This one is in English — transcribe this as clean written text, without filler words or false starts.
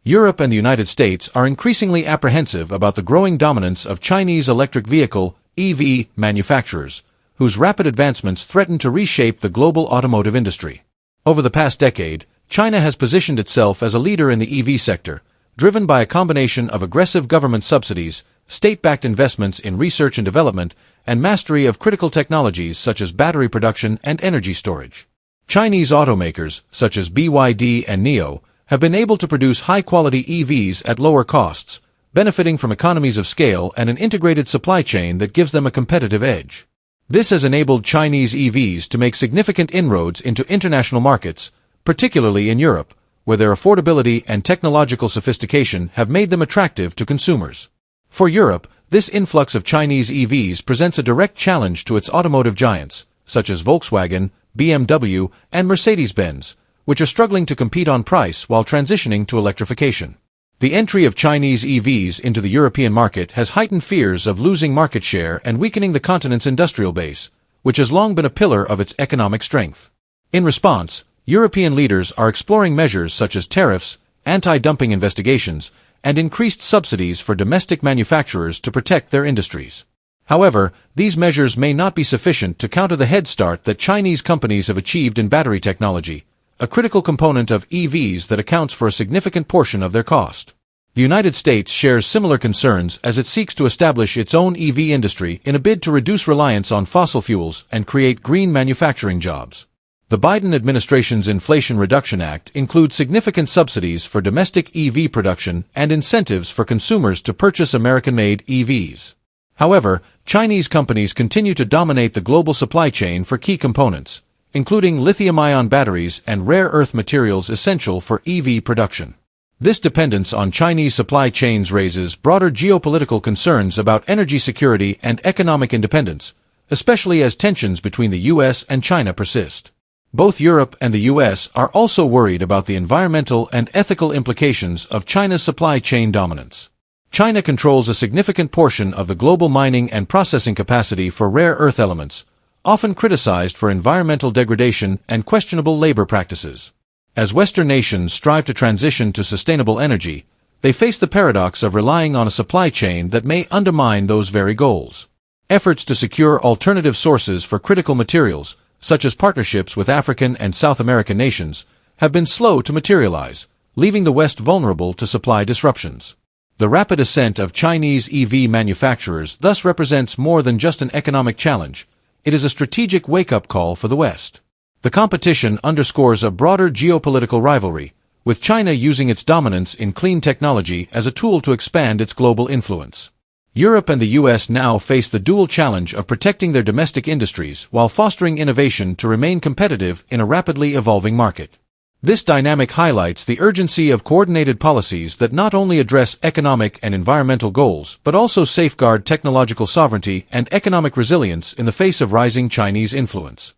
Europe and the United States are increasingly apprehensive about the growing dominance of Chinese electric vehicle (EV) manufacturers, whose rapid advancements threaten to reshape the global automotive industry. Over the past decade, China has positioned itself as a leader in the EV sector, driven by a combination of aggressive government subsidies, state-backed investments in research and development, and mastery of critical technologies such as battery production and energy storage. Chinese automakers, such as BYD and NIO, have been able to produce high-quality EVs at lower costs, benefiting from economies of scale and an integrated supply chain that gives them a competitive edge. This has enabled Chinese EVs to make significant inroads into international markets, particularly in Europe, where their affordability and technological sophistication have made them attractive to consumers. For Europe, this influx of Chinese EVs presents a direct challenge to its automotive giants, such as Volkswagen, BMW, and Mercedes-Benz, which are struggling to compete on price while transitioning to electrification. The entry of Chinese EVs into the European market has heightened fears of losing market share and weakening the continent's industrial base, which has long been a pillar of its economic strength. In response, European leaders are exploring measures such as tariffs, anti-dumping investigations, and increased subsidies for domestic manufacturers to protect their industries. However, these measures may not be sufficient to counter the head start that Chinese companies have achieved in battery technology, a critical component of EVs that accounts for a significant portion of their cost. The United States shares similar concerns as it seeks to establish its own EV industry in a bid to reduce reliance on fossil fuels and create green manufacturing jobs. The Biden administration's Inflation Reduction Act includes significant subsidies for domestic EV production and incentives for consumers to purchase American-made EVs. However, Chinese companies continue to dominate the global supply chain for key components, including lithium-ion batteries and rare earth materials essential for EV production. This dependence on Chinese supply chains raises broader geopolitical concerns about energy security and economic independence, especially as tensions between the U.S. and China persist. Both Europe and the U.S. are also worried about the environmental and ethical implications of China's supply chain dominance. China controls a significant portion of the global mining and processing capacity for rare earth elements, often criticized for environmental degradation and questionable labor practices. As Western nations strive to transition to sustainable energy, they face the paradox of relying on a supply chain that may undermine those very goals. Efforts to secure alternative sources for critical materials, such as partnerships with African and South American nations, have been slow to materialize, leaving the West vulnerable to supply disruptions. The rapid ascent of Chinese EV manufacturers thus represents more than just an economic challenge. It is a strategic wake-up call for the West. The competition underscores a broader geopolitical rivalry, with China using its dominance in clean technology as a tool to expand its global influence. Europe and the U.S. now face the dual challenge of protecting their domestic industries while fostering innovation to remain competitive in a rapidly evolving market. This dynamic highlights the urgency of coordinated policies that not only address economic and environmental goals but also safeguard technological sovereignty and economic resilience in the face of rising Chinese influence.